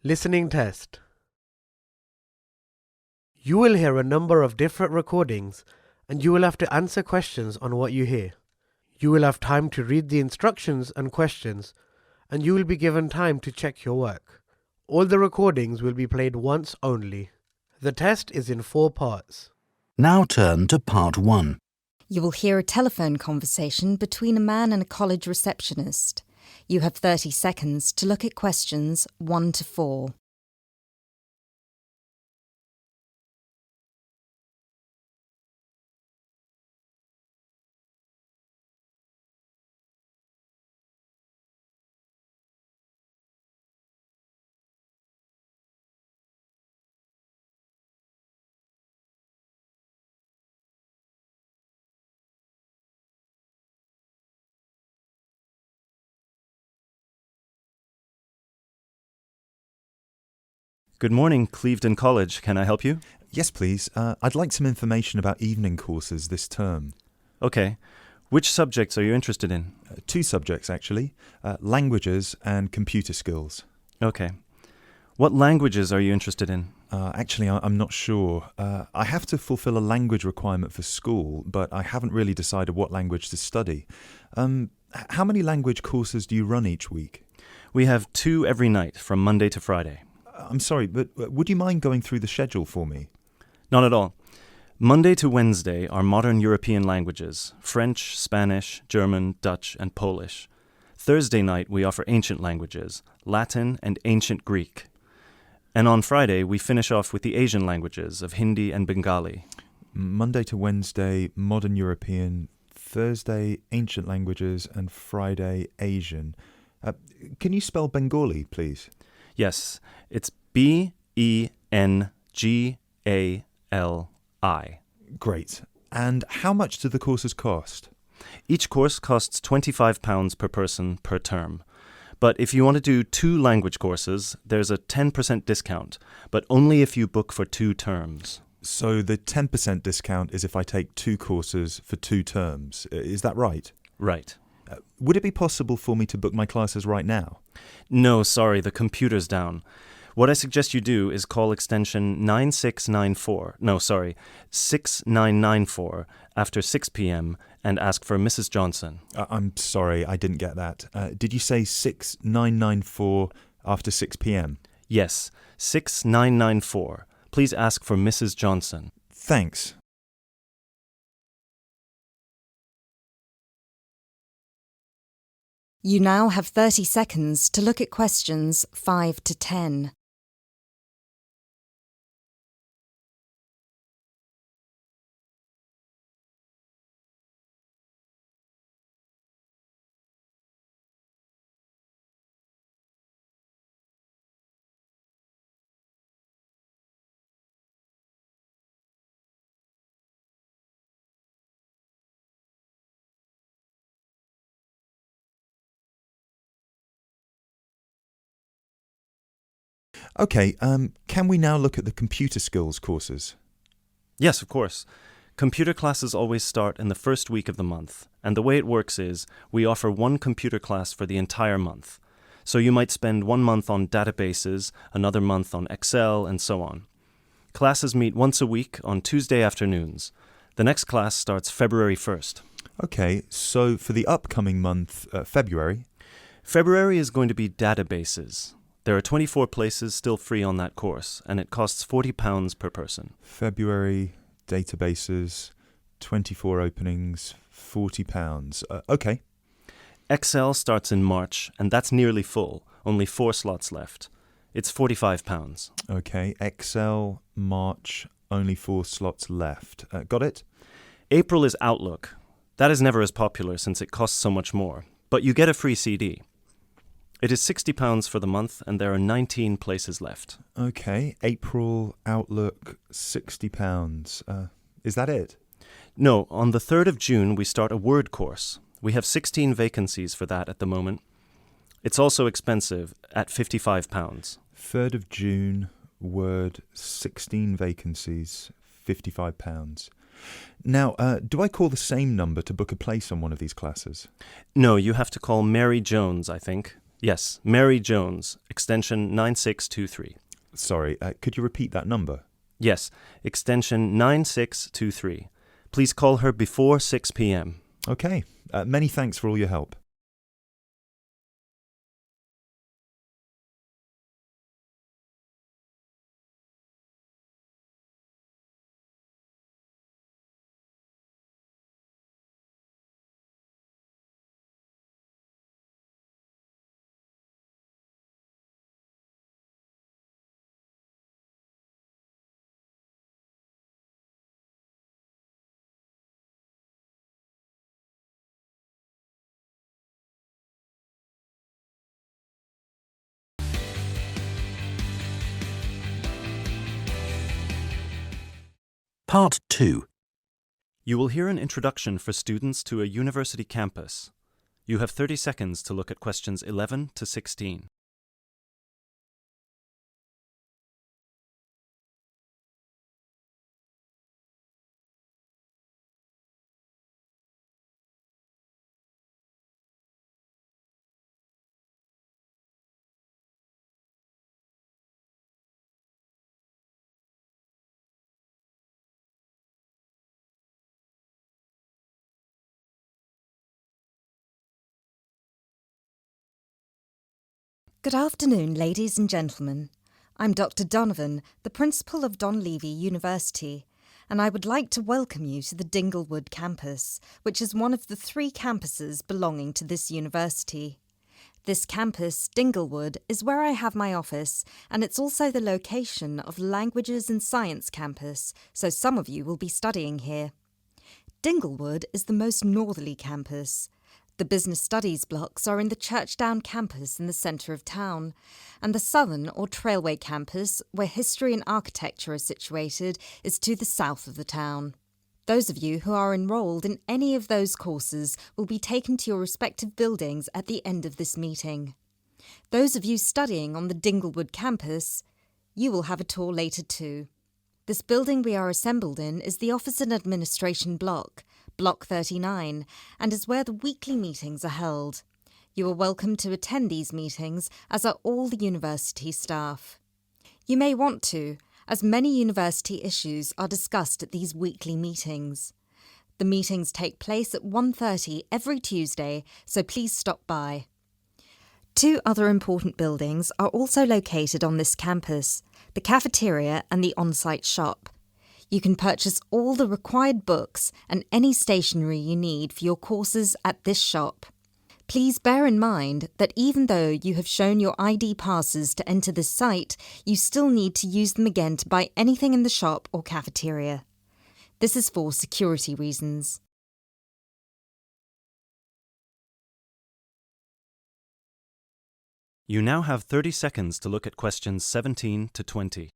Listening test. You will hear a number of different recordings and you will have to answer questions on what you hear. You will have time to read the instructions and questions and you will be given time to check your work. All the recordings will be played once only. The test is in 4 parts. Now turn to part 1. You will hear a telephone conversation between a man and a college receptionist. You have 30 seconds to look at questions 1 to 4. Good morning, Clevedon College. Can I help you? Yes, please. I'd like some information about evening courses this term. Okay. Which subjects are you interested in? 2 subjects, actually. Languages and computer skills. Okay. What languages are you interested in? Actually, I'm not sure. I have to fulfill a language requirement for school, but I haven't really decided what language to study. How many language courses do you run each week? We have 2 every night from Monday to Friday. I'm sorry, but would you mind going through the schedule for me? Not at all. Monday to Wednesday are modern European languages: French, Spanish, German, Dutch, and Polish. Thursday night we offer ancient languages: Latin and ancient Greek. And on Friday we finish off with the Asian languages of Hindi and Bengali. Monday to Wednesday, modern European. Thursday, ancient languages, and Friday, Asian. Can you spell Bengali, please? Yes, it's Bengali. Great. And how much do the courses cost? Each course costs £25 per person per term. But if you want to do 2 language courses, there's a 10% discount, but only if you book for 2 terms. So the 10% discount is if I take 2 courses for 2 terms. Is that right? Right. Would it be possible for me to book my classes right now? No, sorry, the computer's down. What I suggest you do is call extension 6994 after 6 p.m. and ask for Mrs. Johnson. I'm sorry, I didn't get that. Did you say 6994 after 6 p.m.? Yes, 6994. Please ask for Mrs. Johnson. Thanks. You now have 30 seconds to look at questions 5 to 10. Okay, can we now look at the computer skills courses? Yes, of course. Computer classes always start in the first week of the month, and the way it works is we offer 1 computer class for the entire month. So you might spend 1 month on databases, another month on Excel, and so on. Classes meet once a week on Tuesday afternoons. The next class starts February 1st. Okay, so for the upcoming month, February... February is going to be databases. There are 24 places still free on that course, and it costs £40 per person. February, databases, 24 openings, £40. Okay. Excel starts in March, and that's nearly full, only 4 slots left. It's £45. Okay, Excel, March, only 4 slots left. Got it? April is Outlook. That is never as popular since it costs so much more, but you get a free CD. It is £60 for the month, and there are 19 places left. Okay, April, Outlook, £60. Is that it? No, on the 3rd of June we start a Word course. We have 16 vacancies for that at the moment. It's also expensive, at £55. 3rd of June, Word, 16 vacancies, £55. Now, do I call the same number to book a place on one of these classes? No, you have to call Mary Jones, I think. Yes, Mary Jones, extension 9623. Sorry, could you repeat that number? Yes, extension 9623. Please call her before 6 p.m. Okay. Many thanks for all your help. Part 2. You will hear an introduction for students to a university campus. You have 30 seconds to look at questions 11 to 16. Good afternoon, ladies and gentlemen. I'm Dr. Donovan, the principal of Donlevy University, and I would like to welcome you to the Dinglewood campus, which is one of the 3 campuses belonging to this university. This campus, Dinglewood, is where I have my office, and it's also the location of Languages and Science campus, so some of you will be studying here. Dinglewood is the most northerly campus. The business studies blocks are in the Churchdown campus in the centre of town, and the southern or Trailway campus, where history and architecture are situated, is to the south of the town. Those of you who are enrolled in any of those courses will be taken to your respective buildings at the end of this meeting. Those of you studying on the Dinglewood campus, you will have a tour later too. This building we are assembled in is the Office and Administration Block, Block 39, and is where the weekly meetings are held. You are welcome to attend these meetings, as are all the university staff. You may want to, as many university issues are discussed at these weekly meetings. The meetings take place at 1:30 every Tuesday, so please stop by. 2 other important buildings are also located on this campus, the cafeteria and the on-site shop. You can purchase all the required books and any stationery you need for your courses at this shop. Please bear in mind that even though you have shown your ID passes to enter this site, you still need to use them again to buy anything in the shop or cafeteria. This is for security reasons. You now have 30 seconds to look at questions 17 to 20.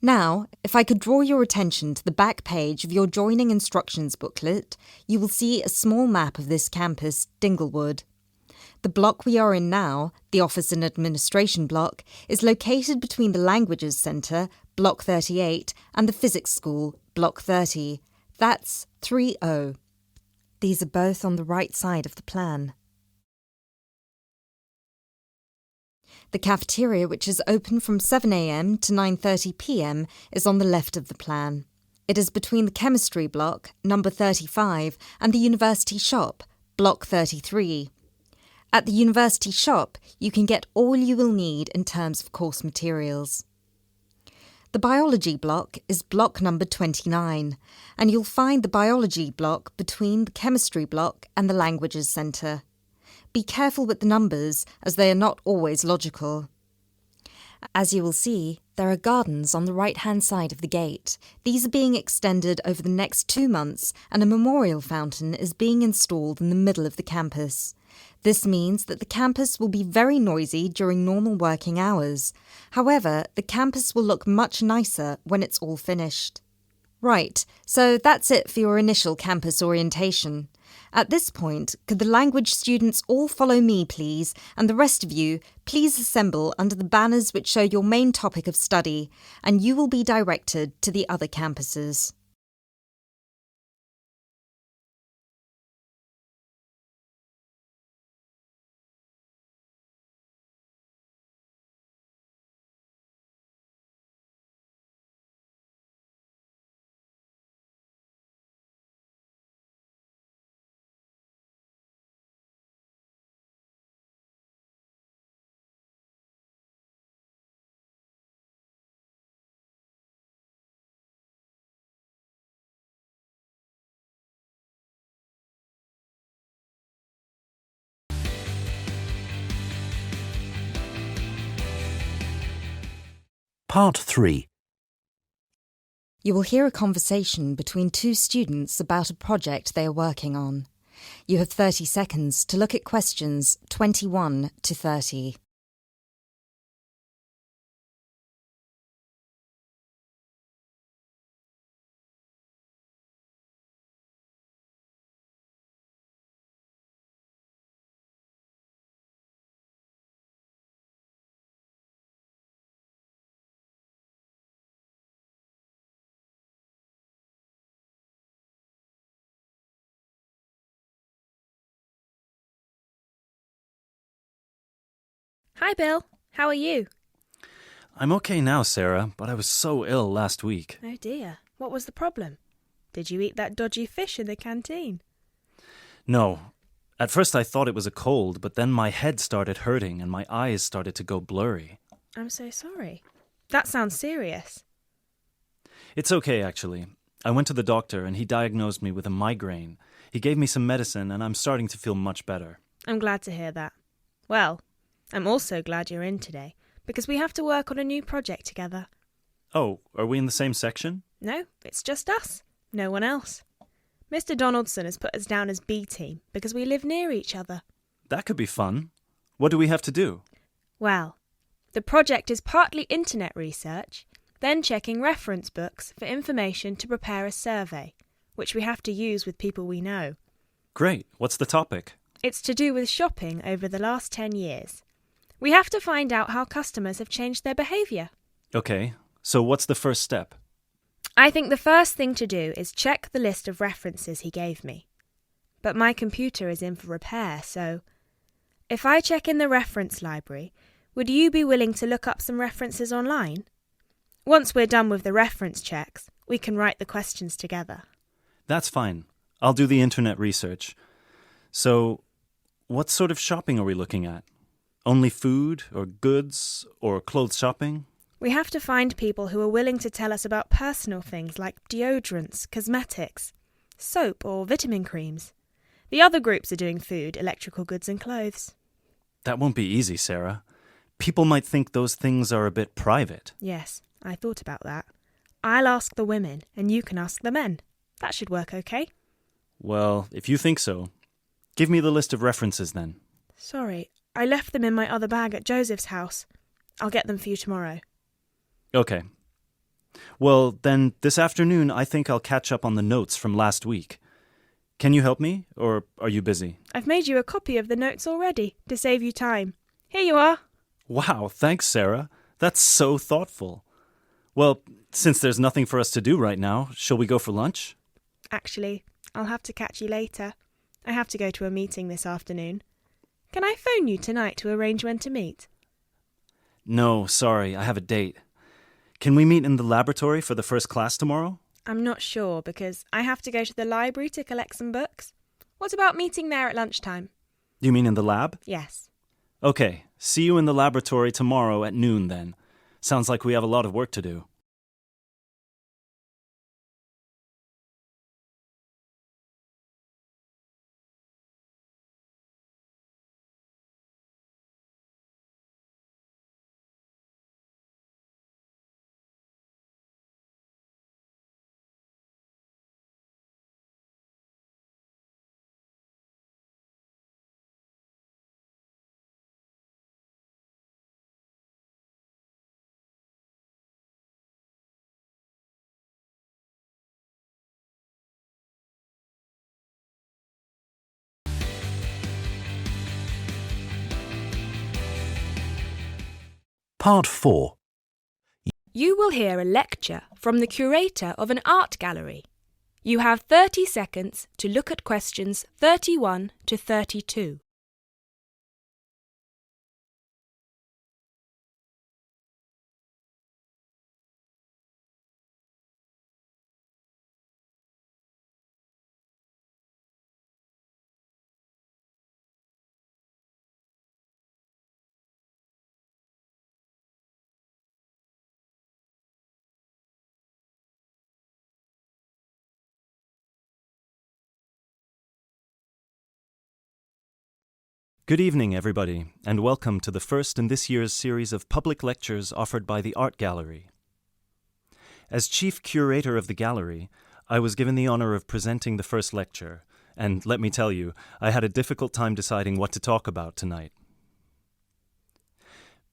Now, if I could draw your attention to the back page of your joining instructions booklet, you will see a small map of this campus, Dinglewood. The block we are in now, the Office and Administration block, is located between the Languages Centre, Block 38, and the Physics School, Block 30. That's 3O. These are both on the right side of the plan. The cafeteria, which is open from 7 a.m. to 9:30 p.m, is on the left of the plan. It is between the Chemistry block, number 35, and the University shop, block 33. At the University shop, you can get all you will need in terms of course materials. The Biology block is block number 29, and you'll find the Biology block between the Chemistry block and the Languages Centre. Be careful with the numbers, as they are not always logical. As you will see, there are gardens on the right-hand side of the gate. These are being extended over the next 2 months, and a memorial fountain is being installed in the middle of the campus. This means that the campus will be very noisy during normal working hours. However, the campus will look much nicer when it's all finished. Right, so that's it for your initial campus orientation. At this point, could the language students all follow me, please, and the rest of you, please assemble under the banners which show your main topic of study, and you will be directed to the other campuses. Part 3. You will hear a conversation between two students about a project they are working on. You have 30 seconds to look at questions 21 to 30. Hi, Bill. How are you? I'm okay now, Sarah, but I was so ill last week. Oh dear. What was the problem? Did you eat that dodgy fish in the canteen? No. At first I thought it was a cold, but then my head started hurting and my eyes started to go blurry. I'm so sorry. That sounds serious. It's okay, actually. I went to the doctor and he diagnosed me with a migraine. He gave me some medicine and I'm starting to feel much better. I'm glad to hear that. Well, I'm also glad you're in today, because we have to work on a new project together. Oh, are we in the same section? No, it's just us. No one else. Mr. Donaldson has put us down as B team because we live near each other. That could be fun. What do we have to do? Well, the project is partly internet research, then checking reference books for information to prepare a survey, which we have to use with people we know. Great. What's the topic? It's to do with shopping over the last 10 years. We have to find out how customers have changed their behaviour. Okay, so what's the first step? I think the first thing to do is check the list of references he gave me. But my computer is in for repair, so if I check in the reference library, would you be willing to look up some references online? Once we're done with the reference checks, we can write the questions together. That's fine. I'll do the internet research. So, what sort of shopping are we looking at? Only food or goods or clothes shopping? We have to find people who are willing to tell us about personal things like deodorants, cosmetics, soap or vitamin creams. The other groups are doing food, electrical goods and clothes. That won't be easy, Sarah. People might think those things are a bit private. Yes, I thought about that. I'll ask the women and you can ask the men. That should work okay. Well, if you think so. Give me the list of references then. Sorry, I left them in my other bag at Joseph's house. I'll get them for you tomorrow. Okay. Well, then this afternoon I think I'll catch up on the notes from last week. Can you help me, or are you busy? I've made you a copy of the notes already, to save you time. Here you are. Wow, thanks, Sarah. That's so thoughtful. Well, since there's nothing for us to do right now, shall we go for lunch? Actually, I'll have to catch you later. I have to go to a meeting this afternoon. Can I phone you tonight to arrange when to meet? No, sorry, I have a date. Can we meet in the laboratory for the first class tomorrow? I'm not sure because I have to go to the library to collect some books. What about meeting there at lunchtime? You mean in the lab? Yes. Okay, see you in the laboratory tomorrow at noon then. Sounds like we have a lot of work to do. Part 4. You will hear a lecture from the curator of an art gallery. You have 30 seconds to look at questions 31 to 32. Good evening, everybody, and welcome to the first in this year's series of public lectures offered by the Art Gallery. As chief curator of the gallery, I was given the honor of presenting the first lecture, and let me tell you, I had a difficult time deciding what to talk about tonight.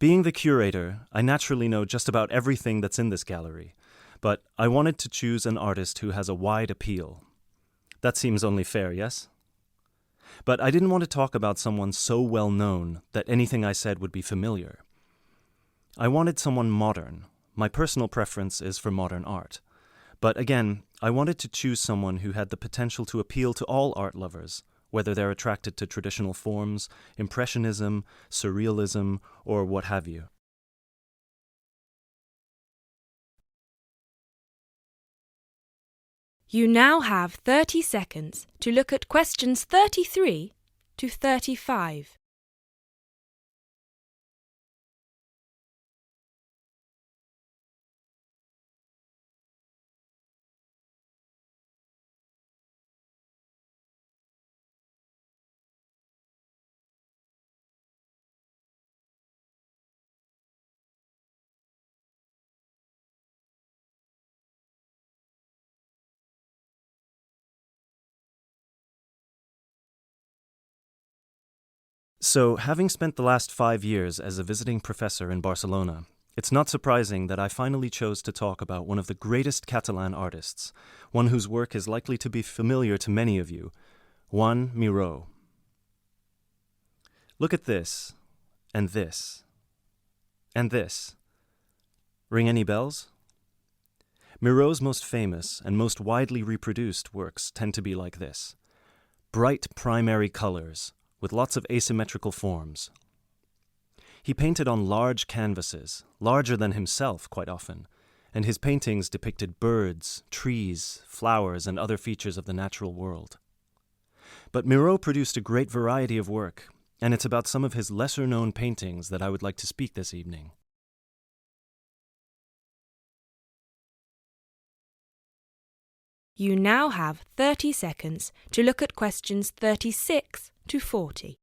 Being the curator, I naturally know just about everything that's in this gallery, but I wanted to choose an artist who has a wide appeal. That seems only fair, yes? But I didn't want to talk about someone so well known that anything I said would be familiar. I wanted someone modern. My personal preference is for modern art. But again, I wanted to choose someone who had the potential to appeal to all art lovers, whether they're attracted to traditional forms, impressionism, surrealism, or what have you. You now have 30 seconds to look at questions 33 to 35. So, having spent the last 5 years as a visiting professor in Barcelona, it's not surprising that I finally chose to talk about one of the greatest Catalan artists, one whose work is likely to be familiar to many of you, Joan Miró. Look at this, and this, and this. Ring any bells? Miró's most famous and most widely reproduced works tend to be like this: bright primary colors, with lots of asymmetrical forms. He painted on large canvases, larger than himself quite often, and his paintings depicted birds, trees, flowers, and other features of the natural world. But Miró produced a great variety of work, and it's about some of his lesser-known paintings that I would like to speak this evening. You now have 30 seconds to look at questions 36 to 40.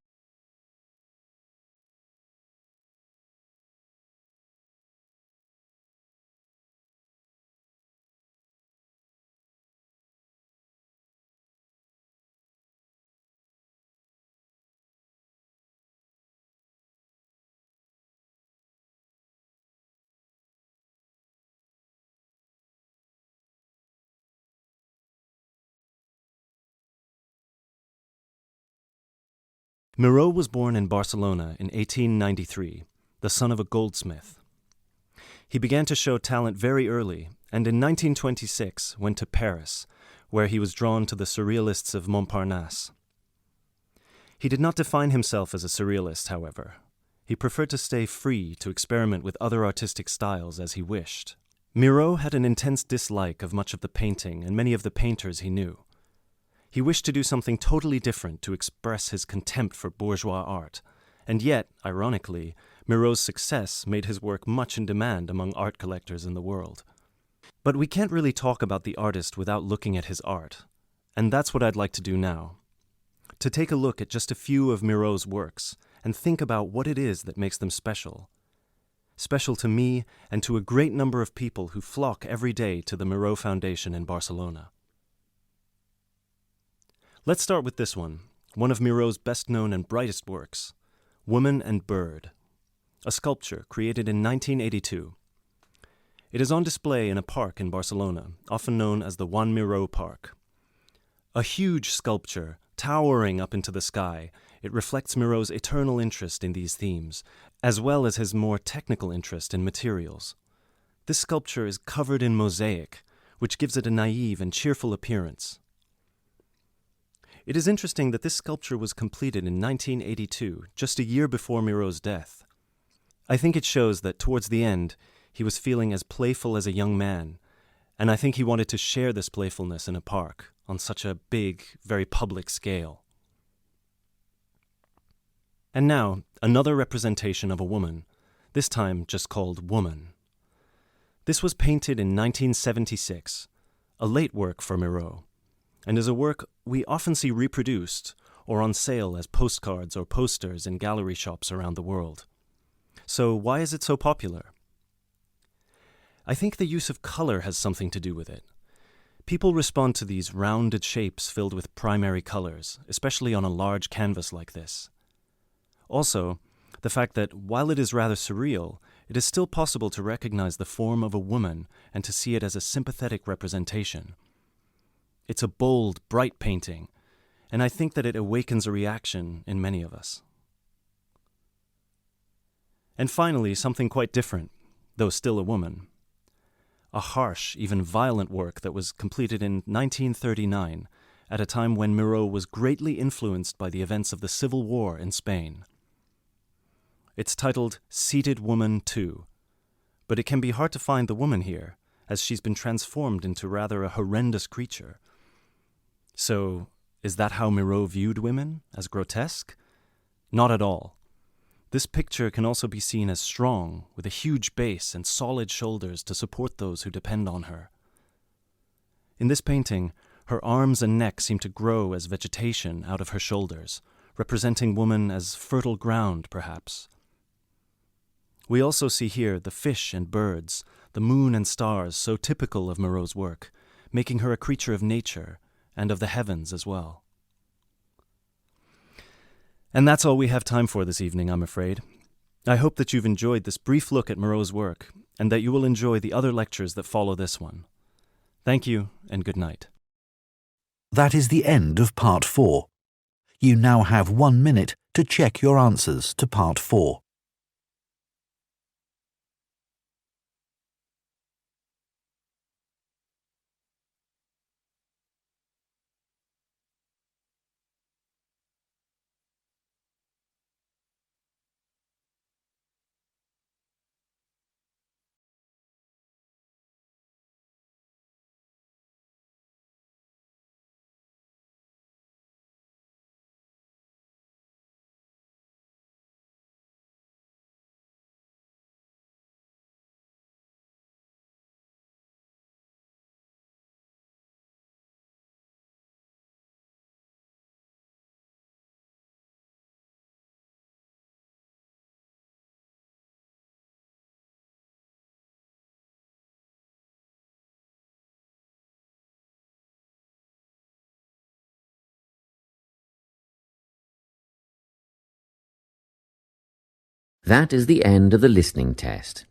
Miró was born in Barcelona in 1893, the son of a goldsmith. He began to show talent very early, and in 1926 went to Paris, where he was drawn to the surrealists of Montparnasse. He did not define himself as a surrealist, however. He preferred to stay free to experiment with other artistic styles as he wished. Miró had an intense dislike of much of the painting and many of the painters he knew. He wished to do something totally different to express his contempt for bourgeois art, and yet, ironically, Miró's success made his work much in demand among art collectors in the world. But we can't really talk about the artist without looking at his art, and that's what I'd like to do now. To take a look at just a few of Miró's works and think about what it is that makes them special. Special to me and to a great number of people who flock every day to the Miró Foundation in Barcelona. Let's start with this one of Miró's best-known and brightest works, Woman and Bird, a sculpture created in 1982. It is on display in a park in Barcelona, often known as the Joan Miró Park. A huge sculpture, towering up into the sky, it reflects Miró's eternal interest in these themes, as well as his more technical interest in materials. This sculpture is covered in mosaic, which gives it a naive and cheerful appearance. It is interesting that this sculpture was completed in 1982, just a year before Miro's death. I think it shows that towards the end, he was feeling as playful as a young man, and I think he wanted to share this playfulness in a park on such a big, very public scale. And now, another representation of a woman, this time just called Woman. This was painted in 1976, a late work for Miro, and is a work we often see reproduced or on sale as postcards or posters in gallery shops around the world. So why is it so popular? I think the use of color has something to do with it. People respond to these rounded shapes filled with primary colors, especially on a large canvas like this. Also, the fact that while it is rather surreal, it is still possible to recognize the form of a woman and to see it as a sympathetic representation. It's a bold, bright painting, and I think that it awakens a reaction in many of us. And finally, something quite different, though still a woman. A harsh, even violent work that was completed in 1939, at a time when Miro was greatly influenced by the events of the Civil War in Spain. It's titled Seated Woman 2, but it can be hard to find the woman here, as she's been transformed into rather a horrendous creature. So, is that how Miro viewed women, as grotesque? Not at all. This picture can also be seen as strong, with a huge base and solid shoulders to support those who depend on her. In this painting, her arms and neck seem to grow as vegetation out of her shoulders, representing woman as fertile ground, perhaps. We also see here the fish and birds, the moon and stars so typical of Miro's work, making her a creature of nature and of the heavens as well. And that's all we have time for this evening, I'm afraid. I hope that you've enjoyed this brief look at Miro's work and that you will enjoy the other lectures that follow this one. Thank you and good night. That is the end of Part 4. You now have 1 minute to check your answers to Part 4. That is the end of the listening test.